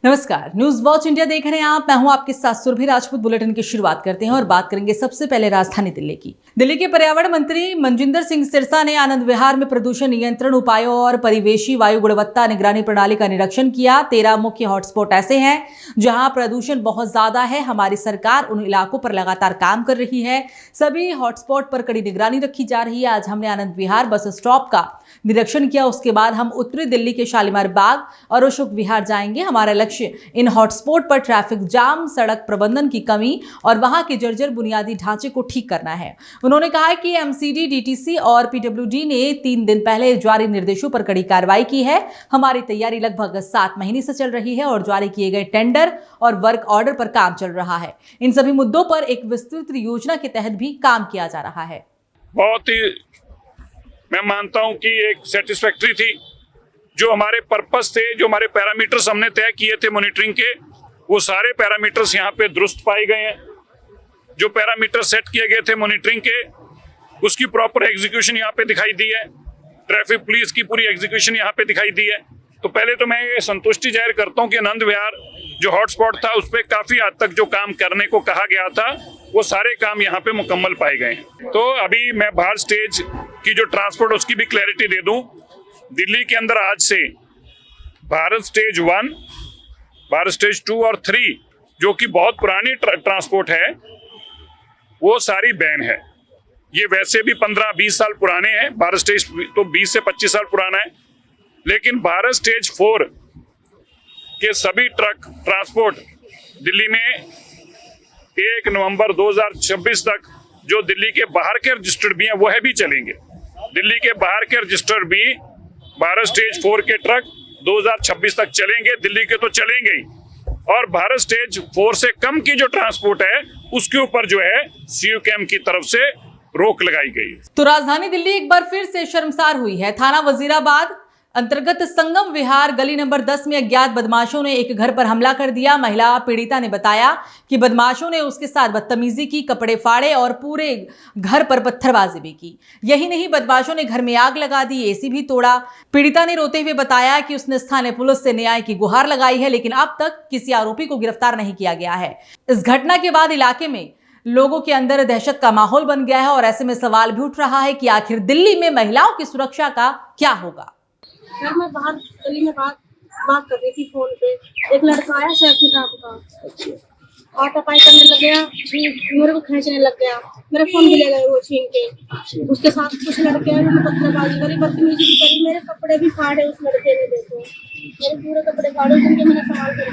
नमस्कार, news watch India देख रहे हैं आप। मैं हूं आपके साथ सुरभि राजपूत। बुलेटिन की शुरुआत करते हैं और बात करेंगे सबसे पहले राजधानी दिल्ली की। दिल्ली के पर्यावरण मंत्री मनजिंदर सिंह सिरसा ने आनंद विहार में प्रदूषण नियंत्रण उपायों और परिवेशी वायु गुणवत्ता निगरानी प्रणाली का निरीक्षण किया। 13 मुख्य हॉटस्पॉट ऐसे हैं जहां प्रदूषण बहुत ज्यादा है। हमारी सरकार उन इलाकों पर लगातार काम कर रही है। सभी हॉटस्पॉट पर कड़ी निगरानी रखी जा रही है। आज हमने आनंद विहार बस स्टॉप का निरीक्षण किया। उसके बाद हम उत्तरी दिल्ली के शालीमार बाग और अशोक विहार जाएंगे। हमारा लक्ष्य इन हॉटस्पॉट पर ट्रैफिक जाम, सड़क प्रबंधन की कमी और वहां के जर्जर बुनियादी ढांचे को ठीक करना है। उन्होंने कहा कि एमसीडी, डीटीसी और पीडब्ल्यूडी ने 3 दिन पहले जारी निर्देशों पर कड़ी कार्रवाई की है। हमारी तैयारी लगभग 7 महीने से चल रही है और जारी किए गए टेंडर और वर्क ऑर्डर पर काम चल रहा है। इन सभी मुद्दों पर एक विस्तृत योजना के तहत भी काम किया जा रहा है। बहुत ही मैं मानता हूं कि एक सेटिस्फैक्टरी थी। जो हमारे पर्पस थे, जो हमारे पैरामीटर्स हमने तय किए थे मॉनिटरिंग के, वो सारे पैरामीटर्स यहाँ पे दुरुस्त पाए गए हैं। जो पैरामीटर सेट किए गए थे मॉनिटरिंग के, उसकी प्रॉपर एग्जीक्यूशन यहाँ पे दिखाई दी है। ट्रैफिक पुलिस की पूरी एग्जीक्यूशन यहाँ पे दिखाई दी है। तो पहले तो मैं ये संतुष्टि जाहिर करता हूँ कि आनंद विहार जो हॉटस्पॉट था उस पर काफी हद तक जो काम करने को कहा गया था वो सारे काम यहाँ पे मुकम्मल पाए गए हैं। तो अभी मैं भारत स्टेज की जो ट्रांसपोर्ट उसकी भी क्लैरिटी दे दूं। दिल्ली के अंदर आज से भारत स्टेज 1, भारत स्टेज 2 और 3 जो कि बहुत पुरानी ट्रांसपोर्ट है वो सारी बैन है। ये वैसे भी 15-20 साल पुराने हैं। भारत स्टेज तो 20 से 25 साल पुराना है, लेकिन भारत स्टेज 4 के सभी ट्रक ट्रांसपोर्ट दिल्ली में 1 नवंबर 2026 तक जो दिल्ली के बाहर के रजिस्टर्ड भी हैं वह भी चलेंगे। दिल्ली के बाहर के रजिस्टर्ड भी भारत स्टेज 4 के ट्रक 2026 तक चलेंगे। दिल्ली के तो चलेंगे ही, और भारत स्टेज 4 से कम की जो ट्रांसपोर्ट है उसके ऊपर जो है सीयूकेम की तरफ से रोक लगाई गई। तो राजधानी दिल्ली एक बार फिर से शर्मसार हुई है। थाना वजीराबाद अंतर्गत संगम विहार गली नंबर 10 में अज्ञात बदमाशों ने एक घर पर हमला कर दिया। महिला पीड़िता ने बताया कि बदमाशों ने उसके साथ बदतमीजी की, कपड़े फाड़े और पूरे घर पर पत्थरबाजी भी की। यही नहीं, बदमाशों ने घर में आग लगा दी, एसी भी तोड़ा। पीड़िता ने रोते हुए बताया कि उसने स्थानीय पुलिस से न्याय की गुहार लगाई है, लेकिन अब तक किसी आरोपी को गिरफ्तार नहीं किया गया है। इस घटना के बाद इलाके में लोगों के अंदर दहशत का माहौल बन गया है और ऐसे में सवाल भी उठ रहा है कि आखिर दिल्ली में महिलाओं की सुरक्षा का क्या होगा। यार मैं बाहर गली में बात कर रही थी फोन पे। एक लड़का आया सैफी नाम का, आटापाई करने लग गया, मेरे को खींचने लग गया, मेरा फोन भी ले गए वो छीन के। उसके साथ कुछ लड़के हैं, उन्होंने पत्थरबाजी करी, बदतमीजी भी करी, मेरे कपड़े भी फाड़े उस लड़के ने। देखो मेरे पूरे कपड़े फाड़े, जिनके मैंने सवाल करे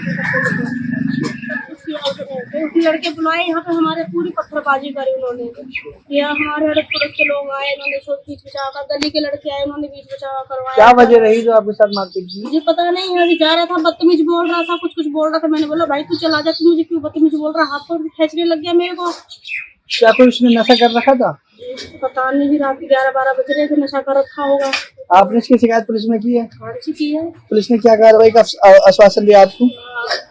उस लड़के बुलाए यहाँ पे, हमारे पूरी पत्थरबाजी करी उन्होंने। या हमारे अड़ोस पड़ोस के लोग आए, उन्होंने सब बीच बचाव कर, गली के लड़के आए, उन्होंने बीच बचाव करवाया। क्या वजह रही जो आपके साथ मारपीट की? मुझे पता नहीं है। अभी जा रहा था, बदतमीज बोल रहा था, कुछ बोल रहा था। मैंने बोला भाई तू चला जा, तू मुझे क्यों बदतमीज बोल रहा? हाथ पर खींचने लग गया मेरे को। क्या कोई उसने नशा कर रखा था? पता नहीं, रात के 11-12 बज रहे थे, नशा कर रखा होगा। आपने इसकी शिकायत पुलिस में की है? की है। पुलिस ने क्या कार्रवाई का आश्वासन दिया आपको?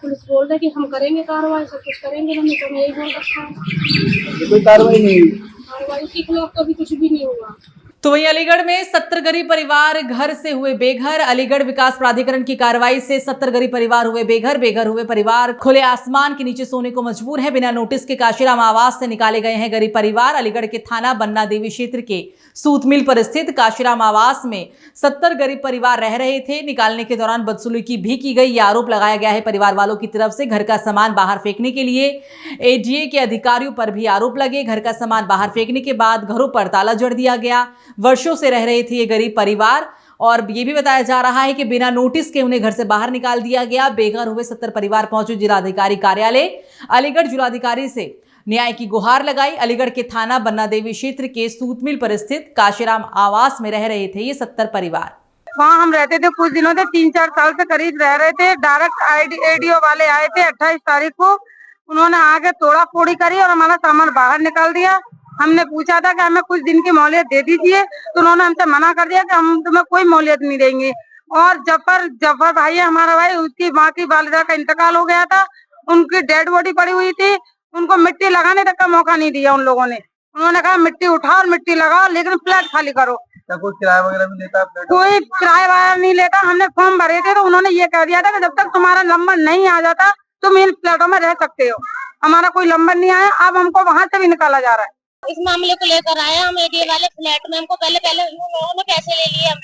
पुलिस बोल रहे कि हम करेंगे कार्रवाई, सब कुछ करेंगे। हमने तो यही बोल रखा है। कोई कार्रवाई नहीं हुई? कार्रवाई के खिलाफ तो अभी कुछ भी नहीं हुआ। तो वहीं अलीगढ़ में 70 गरीब परिवार घर से हुए बेघर। अलीगढ़ विकास प्राधिकरण की कार्रवाई से 70 गरीब परिवार हुए बेघर। बेघर हुए परिवार खुले आसमान के नीचे सोने को मजबूर है। बिना नोटिस के काशीराम आवास से निकाले गए हैं गरीब परिवार। अलीगढ़ के थाना बन्ना देवी क्षेत्र के सूत मिल पर स्थित काशीराम आवास में 70 गरीब परिवार रह रहे थे। निकालने के दौरान बदसलूकी भी की गई। यह आरोप लगाया गया है परिवार वालों की तरफ से। घर का सामान बाहर फेंकने के लिए एडीए के अधिकारियों पर भी आरोप लगे। घर का सामान बाहर फेंकने के बाद घरों पर ताला जड़ दिया गया। वर्षों से रह रहे थे ये गरीब परिवार, और ये भी बताया जा रहा है कि बिना नोटिस के उन्हें घर से बाहर निकाल दिया गया। बेघर हुए 70 परिवार पहुंचे जिलाधिकारी कार्यालय। अलीगढ़ जिलाधिकारी से न्याय की गुहार लगाई। अलीगढ़ के थाना बन्ना देवी क्षेत्र के सूतमिल पर स्थित काशीराम आवास में रह रहे थे ये 70 परिवार। वहाँ हम रहते थे कुछ दिनों से, 3-4 साल से करीब रह रहे थे। डायरेक्ट एडीओ वाले आए थे 28 तारीख को। उन्होंने आके तोड़ा फोड़ी करी और हमारा सामान बाहर निकाल दिया। हमने पूछा था कि हमें कुछ दिन की मोहलत दे दीजिए, तो उन्होंने हमसे मना कर दिया कि हम तुम्हें कोई मोहलत नहीं देंगे। और जफर भाई है हमारा भाई, उसकी माँ की वालिदा का इंतकाल हो गया था। उनकी डेड बॉडी पड़ी हुई थी, उनको मिट्टी लगाने तक का मौका नहीं दिया उन लोगों ने। उन्होंने कहा मिट्टी उठाओ और मिट्टी लगाओ, लेकिन फ्लैट खाली करो। क्या कोई किराया वगैरह भी लेता है फ्लैट? कोई किराया वाया नहीं लेता। हमने फॉर्म भरे थे तो उन्होंने ये कह दिया था कि जब तक तुम्हारा नंबर नहीं आ जाता तुम इन फ्लैटों में रह सकते हो। हमारा कोई नंबर नहीं आया, अब हमको वहाँ से भी निकाला जा रहा है। इस मामले को लेकर आए हम एडीए वाले फ्लैट में। हमको पहले उन्होंने पैसे ले लिए, हम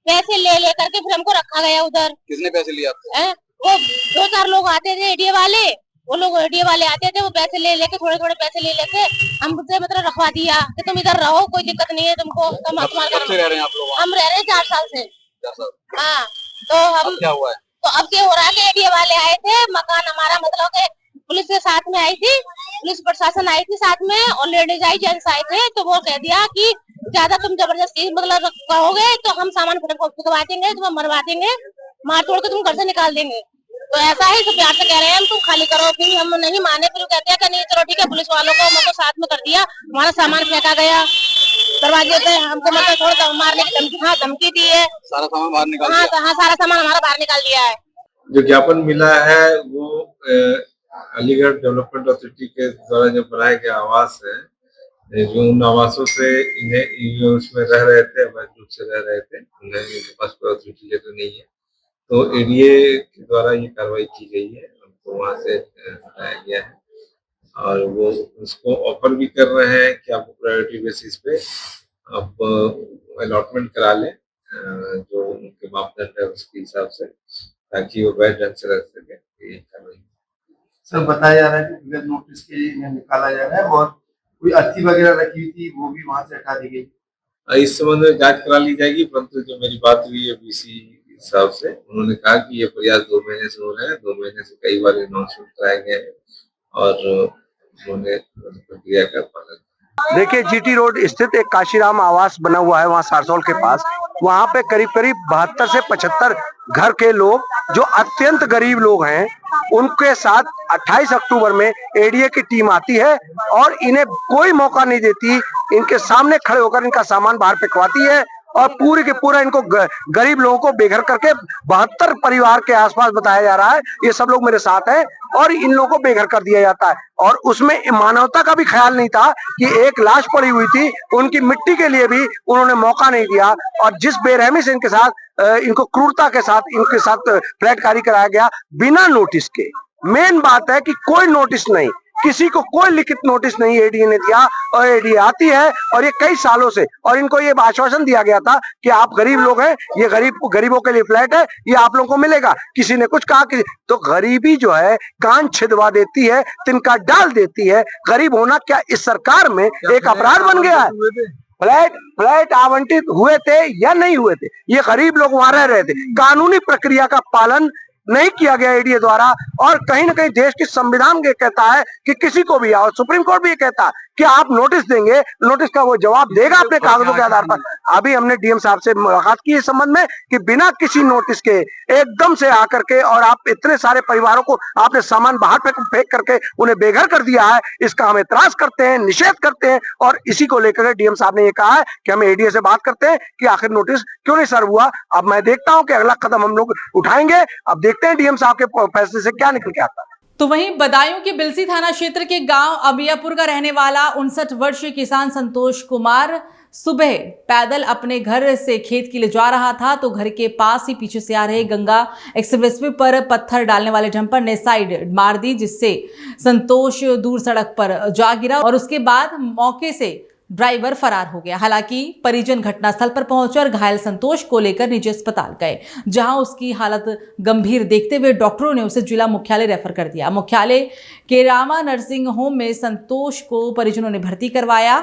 पैसे ले करके फिर हमको रखा गया उधर। किसने पैसे लिए आपसे? वो 2-4 लोग आते थे एडीए वाले, वो लोग एडीए वाले आते थे, वो पैसे ले लेके थोड़े पैसे ले लेके हमसे मतलब रखवा दिया कि तुम इधर रहो, कोई दिक्कत नहीं है तुमको। कब से रह रहे हैं आप लोग? हम रह रहे हैं 4 साल से। 4 साल। हाँ, तो हम क्या हुआ है? तो अब क्या हो रहा है कि एडीए वाले आए थे, मकान हमारा मतलब के पुलिस के साथ में आई थी, पुलिस प्रशासन आई थी साथ में, और लेडीज आई जेंट्स आए थे। तो वो कह दिया कि ज्यादा तुम जबरदस्ती मतलब कहोगे तो हम सामान फटवा देंगे, तुम्हें मरवा देंगे, मार तोड़ के तुम घर से निकाल देंगे। तो ऐसा ही तो प्यार से कह रहे हैं हम, तुम खाली करो। फिर हम नहीं माने, फिर कहते हैं कि नहीं चलो ठीक है। पुलिस वालों को मतलब साथ में कर दिया, हमारा सामान फेंका गया दरवाजे पे, हमको मतलब थोड़ा मारने की धमकी दी है। सारा सामान बाहर निकाल दिया? हाँ, सारा सामान हमारा बाहर निकाल दिया है। जो ज्ञापन मिला है वो अलीगढ़ डेवलपमेंट अथॉरिटी के द्वारा जो बनाया गया आवास है, जो उन आवासों से इन्हें उसमें रह रहे थे, अवैध रूप से रह रहे थे, उन्हें इनके पास कोई अथॉरिटी लेटर नहीं है, तो एडीए के द्वारा ये कार्रवाई की गई है, उनको वहाँ से हटाया गया है। और वो उसको ऑफर भी कर रहे हैं कि आप प्रायोरिटी बेसिस पे आप अलॉटमेंट करा लें, जो उनके मापदंड है उसके हिसाब से, ताकि वो वैध ढंग से रख सके। ये कार्रवाई सर बताया जा रहा है कि बिना नोटिस के इन्हें निकाला जा रहा है, और कोई अर्थी वगैरह रखी हुई थी वो भी वहाँ से हटा दी गई। इस संबंध में जांच करा ली जाएगी, परंतु जो मेरी बात हुई है बीसी साहब से, उन्होंने कहा कि ये प्रयास 2 महीने से हो रहे हैं, 2 महीने से कई बार अनाउंसमेंट कराए गए हैं और उन्होंने प्रक्रिया का पालन। देखिए, जीटी रोड स्थित एक काशीराम आवास बना हुआ है वहाँ सारसौल के पास। वहाँ पे करीब 72 से 75 घर के लोग जो अत्यंत गरीब लोग हैं, उनके साथ 28 अक्टूबर में एडीए की टीम आती है और इन्हें कोई मौका नहीं देती, इनके सामने खड़े होकर इनका सामान बाहर फेंकवाती है और पूरे के पूरा इनको गरीब लोगों को बेघर करके 72 परिवार के आसपास बताया जा रहा है, ये सब लोग मेरे साथ हैं, और इन लोगों को बेघर कर दिया जाता है। और उसमें मानवता का भी ख्याल नहीं था कि एक लाश पड़ी हुई थी, उनकी मिट्टी के लिए भी उन्होंने मौका नहीं दिया। और जिस बेरहमी से इनके साथ इनको क्रूरता के साथ इनके साथ फ्लैटकारी कराया गया बिना नोटिस के। मेन बात है कि कोई नोटिस नहीं, किसी को कोई लिखित नोटिस नहीं एडीए ने दिया, और एडीए आती है और ये कई सालों से, और इनको ये आश्वासन दिया गया था कि आप गरीब लोग हैं, ये गरीबों के लिए फ्लैट है, ये आप लोगों को मिलेगा। किसी ने कुछ कहा कि तो गरीबी जो है कान छिदवा देती है, तिनका डाल देती है। गरीब होना क्या इस सरकार में एक अपराध बन गया है? फ्लैट आवंटित हुए थे या नहीं हुए थे, ये गरीब लोग वहां रह रहे थे। कानूनी प्रक्रिया का पालन नहीं किया गया एडीए द्वारा, और कहीं ना कहीं देश की संविधान ये कहता है कि किसी को भी, और सुप्रीम कोर्ट भी ये कहता है कि आप नोटिस देंगे, नोटिस का वो जवाब देगा अपने कागजों के आधार पर। अभी हमने डीएम साहब से मुलाकात की इस संबंध में कि बिना किसी नोटिस के एकदम से आकर के, और आप इतने सारे परिवारों को आपने सामान बाहर फेंक करके उन्हें बेघर कर दिया है, इसका हम एतराज करते हैं, निषेध करते हैं। और इसी को लेकर डीएम साहब ने ये कहा है कि हम एडीए से बात करते हैं कि आखिर नोटिस क्यों नहीं सर्व हुआ। अब मैं देखता हूं कि अगला कदम हम लोग उठाएंगे, अब देखते हैं डीएम साहब के फैसले से क्या निकल के आता है। तो वहीं बदायूं के बिलसी थाना क्षेत्र के गांव अबियापुर का रहने वाला 59 वर्षीय किसान संतोष कुमार सुबह पैदल अपने घर से खेत के लिए जा रहा था, तो घर के पास ही पीछे से आ रहे गंगा एक्सप्रेसवे पर पत्थर डालने वाले डंपर ने साइड मार दी, जिससे संतोष दूर सड़क पर जा गिरा और उसके बाद मौके से ड्राइवर फरार हो गया। हालांकि परिजन घटनास्थल पर पहुंचे और घायल संतोष को लेकर निजी अस्पताल गए, जहां उसकी हालत गंभीर देखते हुए डॉक्टरों ने उसे जिला मुख्यालय रेफर कर दिया। मुख्यालय के रामा नर्सिंग होम में संतोष को परिजनों ने भर्ती करवाया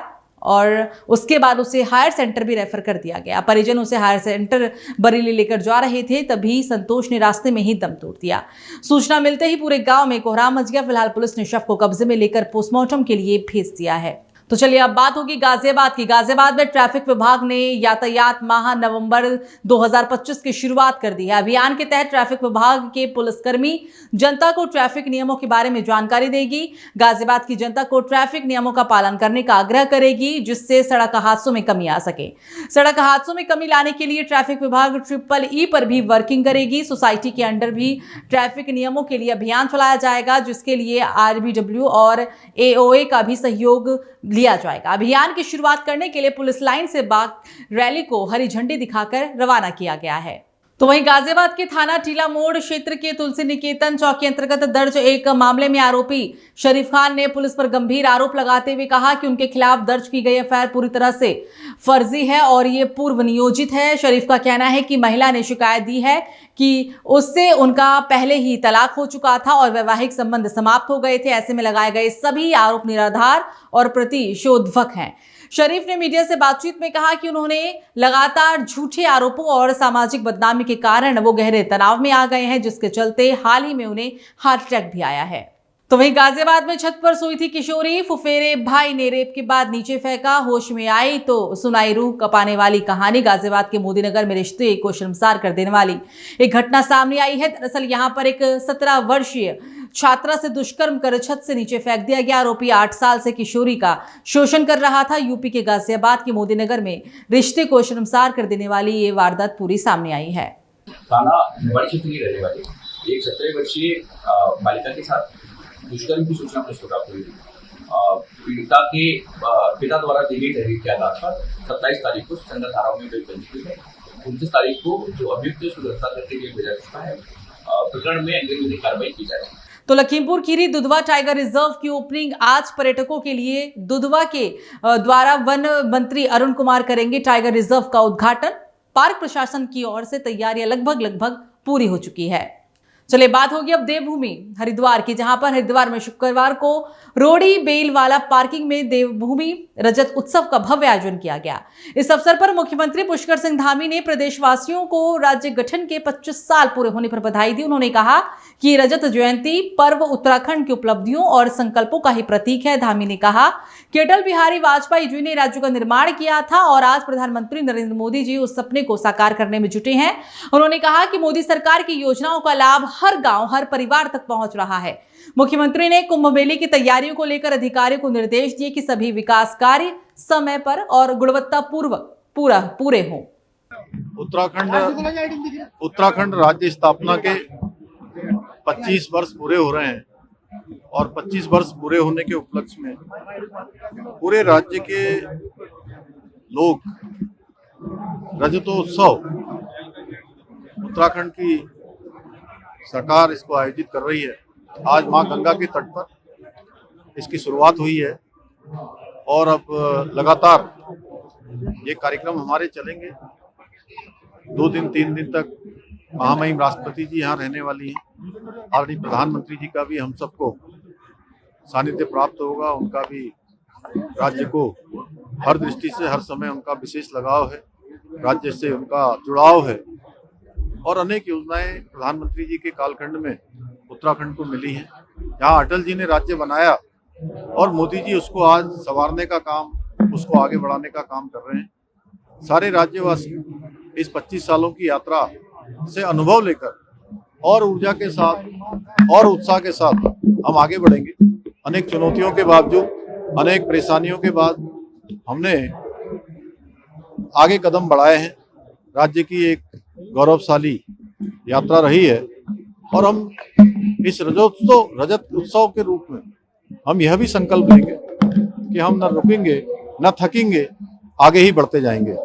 और उसके बाद उसे हायर सेंटर भी रेफर कर दिया गया। परिजन उसे हायर सेंटर बरेली लेकर जा रहे थे, तभी संतोष ने रास्ते में ही दम तोड़ दिया। सूचना मिलते ही पूरे गांव में कोहराम मच गया। फिलहाल पुलिस ने शव को कब्जे में लेकर पोस्टमार्टम के लिए भेज दिया है। तो चलिए अब बात होगी गाजियाबाद की। गाजियाबाद में ट्रैफिक विभाग ने यातायात माह नवंबर 2025 की शुरुआत कर दी है। अभियान के तहत ट्रैफिक विभाग के पुलिसकर्मी जनता को ट्रैफिक नियमों के बारे में जानकारी देगी। गाजियाबाद की जनता को ट्रैफिक नियमों का पालन करने का आग्रह करेगी, जिससे सड़क हादसों में कमी आ सके। सड़क हादसों में कमी लाने के लिए ट्रैफिक विभाग EEE पर भी वर्किंग करेगी। सोसाइटी के अंडर भी ट्रैफिक नियमों के लिए अभियान चलाया जाएगा, जिसके लिए RBW और AOA का भी सहयोग लिया जाएगा। अभियान की शुरुआत करने के लिए पुलिस लाइन से बाग रैली को हरी झंडी दिखाकर रवाना किया गया है। तो वहीं गाजियाबाद के थाना टीला मोड़ क्षेत्र के तुलसी निकेतन चौकी अंतर्गत दर्ज एक मामले में आरोपी शरीफ खान ने पुलिस पर गंभीर आरोप लगाते हुए कहा कि उनके खिलाफ दर्ज की गई एफआईआर पूरी तरह से फर्जी है और ये पूर्व नियोजित है। शरीफ का कहना है कि महिला ने शिकायत दी है कि उससे उनका पहले ही तलाक हो चुका था और वैवाहिक संबंध समाप्त हो गए थे। ऐसे में लगाए गए सभी आरोप निराधार और प्रतिशोधक हैं। शरीफ ने मीडिया से बातचीत में कहा कि उन्होंने लगातार झूठे आरोपों और सामाजिक बदनामी के कारण वो गहरे तनाव में आ गए हैं, जिसके चलते हाल ही में उन्हें हार्ट अटैक भी आया है। तो वहीं गाजियाबाद में छत पर सोई थी किशोरी, फुफेरे भाई ने रेप के बाद नीचे फेंका, होश में आई तो सुनाई रूह कपाने वाली कहानी। गाजियाबाद के मोदीनगर में रिश्ते को शर्मसार कर देने वाली एक घटना सामने आई है। दरअसल यहां पर एक 17 वर्षीय छात्रा से दुष्कर्म कर छत से नीचे फेंक दिया गया। आरोपी 8 साल से किशोरी का शोषण कर रहा था। यूपी के गाजियाबाद के मोदीनगर में रिश्ते को शर्मसार कर देने वाली ये वारदात पूरी सामने आई है। थाना बड़ी क्षेत्र की रहने वाली एक 17 वर्षीय बालिका के साथ दुष्कर्म की सूचना पुलिस को प्राप्त हुई थी। पीड़िता के पिता द्वारा दी गई तहरीर के आधार पर 27 तारीख को संगत धाराओं में पंजीकृत हुई है। 29 तारीख को जो अभियुक्त है उसको गिरफ्तार करके लिए भेजा चुका है। प्रकरण में अगली विधिक कार्रवाई की जाएगी। तो लखीमपुर खीरी दुधवा टाइगर रिजर्व की ओपनिंग आज पर्यटकों के लिए दुधवा के द्वारा वन मंत्री अरुण कुमार करेंगे। टाइगर रिजर्व का उद्घाटन पार्क प्रशासन की ओर से तैयारियां लगभग पूरी हो चुकी है। चलिए बात होगी अब देवभूमि हरिद्वार की, जहां पर हरिद्वार में शुक्रवार को रोडी बेल वाला पार्किंग में देवभूमि रजत उत्सव का भव्य आयोजन किया गया। इस अवसर पर मुख्यमंत्री पुष्कर सिंह धामी ने प्रदेशवासियों को राज्य गठन के 25 साल पूरे होने पर बधाई दी। उन्होंने कहा कि रजत जयंती पर्व उत्तराखंड की उपलब्धियों और संकल्पों का ही प्रतीक है। धामी ने कहा कि अटल बिहारी वाजपेयी जी ने राज्य का निर्माण किया था और आज प्रधानमंत्री नरेंद्र मोदी जी उस सपने को साकार करने में जुटे हैं। उन्होंने कहा कि मोदी सरकार की योजनाओं का लाभ हर गांव हर परिवार तक पहुंच रहा है। मुख्यमंत्री ने कुंभ मेले की तैयारियों को लेकर अधिकारियों को निर्देश दिए कि सभी विकास कार्य समय पर और गुणवत्तापूर्वक पूरे हों। उत्तराखंड राज्य स्थापना के 25 वर्ष पूरे हो रहे हैं और 25 वर्ष पूरे होने के उपलक्ष्य में पूरे राज्य के लोग रजतोत्सव उत्तराखंड की सरकार इसको आयोजित कर रही है। आज मां गंगा के तट पर इसकी शुरुआत हुई है और अब लगातार ये कार्यक्रम हमारे चलेंगे। 2 दिन 3 दिन तक महामहिम राष्ट्रपति जी यहाँ रहने वाली हैं। आदरणीय प्रधानमंत्री जी का भी हम सबको सानिध्य प्राप्त होगा। उनका भी राज्य को हर दृष्टि से हर समय उनका विशेष लगाव है, राज्य से उनका जुड़ाव है और अनेक योजनाएं प्रधानमंत्री जी के कालखंड में उत्तराखंड को मिली हैं। जहाँ अटल जी ने राज्य बनाया और मोदी जी उसको आज संवारने का काम, उसको आगे बढ़ाने का काम कर रहे हैं। सारे राज्यवासी इस 25 सालों की यात्रा से अनुभव लेकर और ऊर्जा के साथ और उत्साह के साथ हम आगे बढ़ेंगे। अनेक चुनौतियों के बावजूद, अनेक परेशानियों के बाद हमने आगे कदम बढ़ाए हैं। राज्य की एक गौरवशाली यात्रा रही है और हम इस रजत उत्सव के रूप में हम यह भी संकल्प लेंगे कि हम न रुकेंगे न थकेंगे, आगे ही बढ़ते जाएंगे।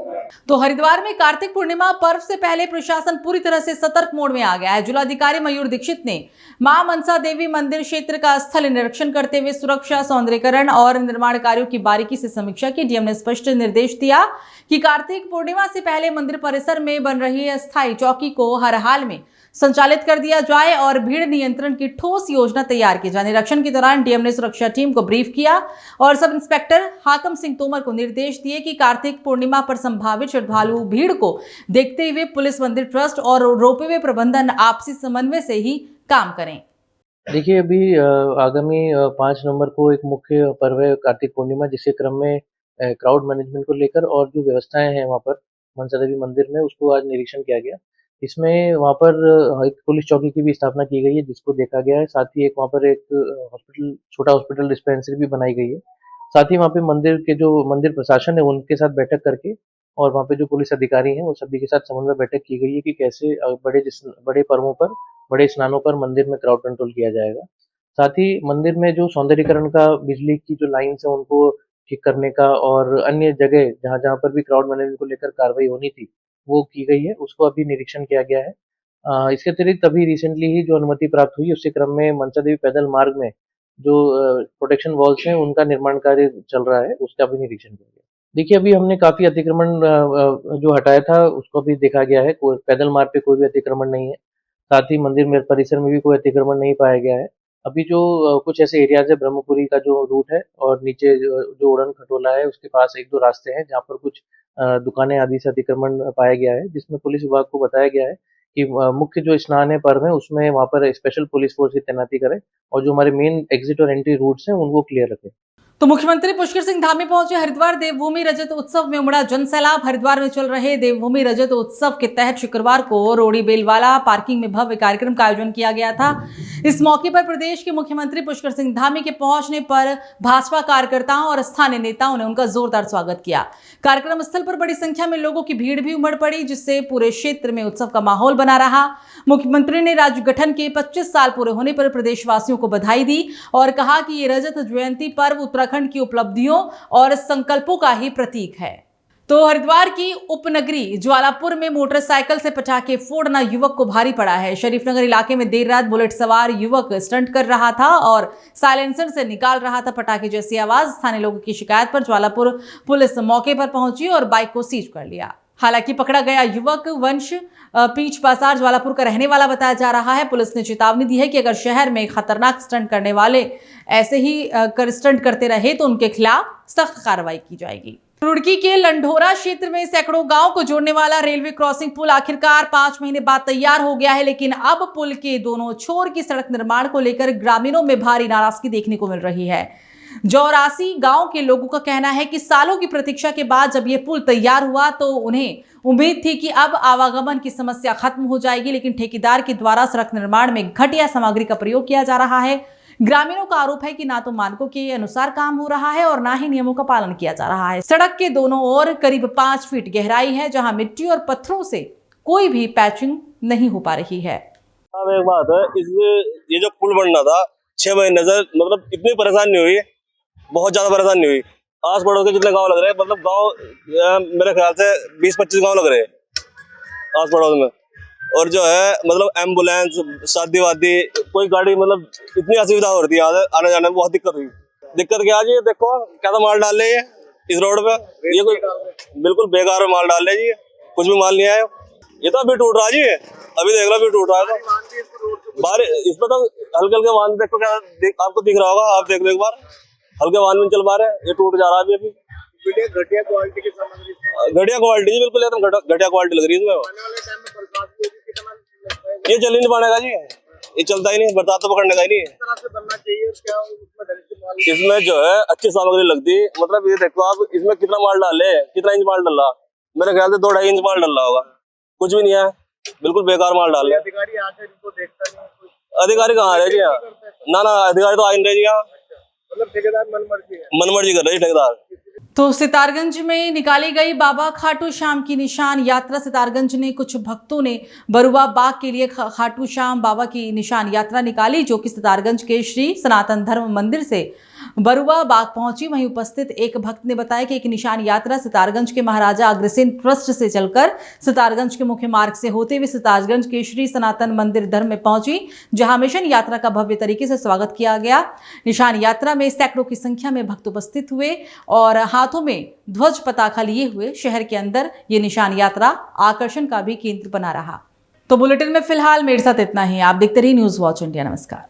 तो हरिद्वार में कार्तिक पूर्णिमा पर्व से पहले प्रशासन पूरी तरह से सतर्क मोड में आ गया है। जिलाधिकारी मयूर दीक्षित ने मां मनसा देवी मंदिर क्षेत्र का स्थल निरीक्षण करते हुए सुरक्षा, सौंदर्यीकरण और निर्माण कार्यों की बारीकी से समीक्षा की। डीएम ने स्पष्ट निर्देश दिया कि कार्तिक पूर्णिमा से पहले मंदिर परिसर में बन रही अस्थायी चौकी को हर हाल में संचालित कर दिया जाए और भीड़ नियंत्रण की ठोस योजना तैयार की जाए। निरीक्षण के दौरान डीएम ने सुरक्षा टीम को ब्रीफ किया और सब इंस्पेक्टर हाकम सिंह तोमर को निर्देश दिए कि कार्तिक पूर्णिमा पर संभावित श्रद्धालु भीड़ को देखते हुए पुलिस, मंदिर ट्रस्ट और रोपवे प्रबंधन आपसी समन्वय से ही काम करें। देखिए, अभी आगामी 5 नवंबर को एक मुख्य पर्व है कार्तिक पूर्णिमा, जिसके क्रम में क्राउड मैनेजमेंट को लेकर और जो व्यवस्थाएं हैं वहाँ पर मनसा देवी मंदिर में, उसको आज निरीक्षण किया गया। इसमें वहाँ पर एक पुलिस चौकी की भी स्थापना की गई है, जिसको देखा गया है। साथ ही वहाँ पर एक हॉस्पिटल, छोटा हॉस्पिटल डिस्पेंसरी भी बनाई गई है। साथ ही वहाँ पे मंदिर के जो मंदिर प्रशासन है उनके साथ बैठक करके और वहाँ पे जो पुलिस अधिकारी हैं वो सभी के साथ समन्वय बैठक की गई है कि कैसे बड़े पर्वों पर, बड़े स्नानों पर मंदिर में क्राउड कंट्रोल किया जाएगा। साथ ही मंदिर में जो सौंदर्यीकरण का बिजली की जो लाइन्स है उनको ठीक करने का और अन्य जगह जहाँ जहाँ पर भी क्राउड मैनेजमेंट को लेकर कार्रवाई होनी थी वो की गई है, उसको अभी निरीक्षण किया गया है। इसके अतिरिक्त अभी रिसेंटली ही जो अनुमति प्राप्त हुई उसी क्रम में मनसा देवी पैदल मार्ग में जो प्रोटेक्शन वॉल्स हैं उनका निर्माण कार्य चल रहा है, उसका भी निरीक्षण किया गया। देखिए अभी हमने काफी अतिक्रमण जो हटाया था उसको भी देखा गया है, कोई पैदल मार्ग पे कोई भी अतिक्रमण नहीं है, साथ ही मंदिर में परिसर में भी कोई अतिक्रमण नहीं पाया गया है। अभी जो कुछ ऐसे एरियाज है, ब्रह्मपुरी का जो रूट है और नीचे जो उड़न खटोला है उसके पास एक दो रास्ते हैं जहाँ पर कुछ दुकानें आदि से अतिक्रमण पाया गया है, जिसमें पुलिस विभाग को बताया गया है कि मुख्य जो स्नान है पर्व है उसमें वहाँ पर स्पेशल पुलिस फोर्स की तैनाती करें और जो हमारे मेन एग्जिट और एंट्री रूट्स हैं उनको क्लियर रखें। तो मुख्यमंत्री पुष्कर सिंह धामी पहुंचे हरिद्वार। देवभूमि रजत उत्सव में उमड़ा जन सैलाब। हरिद्वार में चल रहे देवभूमि रजत उत्सव के तहत शुक्रवार को रोड़ी बेलवाला पार्किंग में भव्य कार्यक्रम का आयोजन किया गया था। इस मौके पर प्रदेश के मुख्यमंत्री पुष्कर सिंह धामी के पहुंचने पर भाजपा कार्यकर्ताओं और स्थानीय नेताओं ने उनका जोरदार स्वागत किया। कार्यक्रम स्थल पर बड़ी संख्या में लोगों की भीड़ भी उमड़ पड़ी, जिससे पूरे क्षेत्र में उत्सव का माहौल बना रहा। मुख्यमंत्री ने राज्य गठन के 25 साल पूरे होने पर प्रदेशवासियों को बधाई दी और कहा कि ये रजत जयंती पर्व उत्तराखंड की उपलब्धियों और संकल्पों का ही प्रतीक है। तो हरिद्वार की उपनगरी ज्वालापुर में मोटरसाइकिल से पटाखे फोड़ना युवक को भारी पड़ा है। शरीफनगर इलाके में देर रात बुलेट सवार युवक स्टंट कर रहा था और साइलेंसर से निकाल रहा था पटाखे जैसी आवाज। स्थानीय लोगों की शिकायत पर ज्वालापुर पुलिस मौके पर पहुंची और बाइक को सीज कर लिया। हालांकि पकड़ा गया युवक वंश पीच बाजार ज्वालापुर का रहने वाला बताया जा रहा है। पुलिस ने चेतावनी दी है कि अगर शहर में खतरनाक स्टंट करने वाले ऐसे ही स्टंट करते रहे तो उनके खिलाफ सख्त कार्रवाई की जाएगी। रुड़की के लंढोरा क्षेत्र में सैकड़ों गांव को जोड़ने वाला रेलवे क्रॉसिंग पुल आखिरकार 5 महीने बाद तैयार हो गया है, लेकिन अब पुल के दोनों छोर की सड़क निर्माण को लेकर ग्रामीणों में भारी नाराजगी देखने को मिल रही है। जौरासी गांव के लोगों का कहना है कि सालों की प्रतीक्षा के बाद जब ये पुल तैयार हुआ तो उन्हें उम्मीद थी कि अब आवागमन की समस्या खत्म हो जाएगी, लेकिन ठेकेदार के द्वारा सड़क निर्माण में घटिया सामग्री का प्रयोग किया जा रहा है। ग्रामीणों का आरोप है कि ना तो मानकों के अनुसार काम हो रहा है और ना ही नियमों का पालन किया जा रहा है। सड़क के दोनों ओर करीब 5 फीट गहराई है, जहां मिट्टी और पत्थरों से कोई भी पैचिंग नहीं हो पा रही है। अब एक बात है, ये जो पुल बनना था 6 महीने से मतलब इतनी परेशानी हुई, बहुत ज्यादा परेशानी हुई। आस पड़ोस के जितने गांव लग रहे हैं, मतलब गांव मेरे ख्याल से 20-25 गांव लग रहे हैं आस पड़ोस में। और जो है मतलब एम्बुलेंस, शादी वादी, कोई गाड़ी, मतलब इतनी असुविधा हो रही है आने जाने में, बहुत दिक्कत हुई। दिक्कत क्या जी, देखो क्या माल डाल रहे हैं इस रोड पे, ये कोई बिल्कुल बेकार माल डाल रहे जी, कुछ भी माल नहीं आया। ये तो अभी टूट रहा जी, अभी देख लो अभी टूट रहा है। बारिश इसमें तो हल्के हल्के वाहन देखो, क्या आपको दिख रहा होगा, आप देख लो एक बार, हल्के वाहन में चल पा रहे हैं, ये टूट जा रहा है अभी। घटिया क्वालिटी की सामग्री, घटिया क्वालिटी जी, बिल्कुल एकदम घटिया क्वालिटी लग रही है इसमें। ये चल ही नहीं पाएगा जी, ये चलता ही नहीं, बरसात तो पकड़ने का ही नहीं है। इसमें जो है अच्छी सामग्री लगती, मतलब ये देखो आप, इसमें कितना माल डाले, कितना इंच माल डाला, मेरे ख्याल से 2-2.5 इंच माल डाला होगा, कुछ भी नहीं है, बिल्कुल बेकार माल डाल रहे। अधिकारी कहाँ आ रहे जी यहाँ? ना अधिकारी तो आ नहीं रहे जी यहाँ, मतलब ठेकेदार मनमर्जी कर रहे ठेकेदार। तो सितारगंज में निकाली गई बाबा खाटू श्याम की निशान यात्रा। सितारगंज ने कुछ भक्तों ने बरुआ बाग के लिए खाटू श्याम बाबा की निशान यात्रा निकाली, जो कि सितारगंज के श्री सनातन धर्म मंदिर से बरुआ बाग पहुंची। वहीं उपस्थित एक भक्त ने बताया कि एक निशान यात्रा सितारगंज के महाराजा अग्रसेन ट्रस्ट से चलकर सितारगंज के मुख्य मार्ग से होते हुए सितारगंज के श्री सनातन मंदिर धर्म में पहुंची, जहां मिशन यात्रा का भव्य तरीके से स्वागत किया गया। निशान यात्रा में सैकड़ों की संख्या में भक्त उपस्थित हुए और हाथों में ध्वज पताका लिए हुए शहर के अंदर ये निशान यात्रा आकर्षण का भी केंद्र बना रहा। तो बुलेटिन में फिलहाल मेरे साथ इतना ही। आप देखते रहिए न्यूज़ वॉच इंडिया। नमस्कार।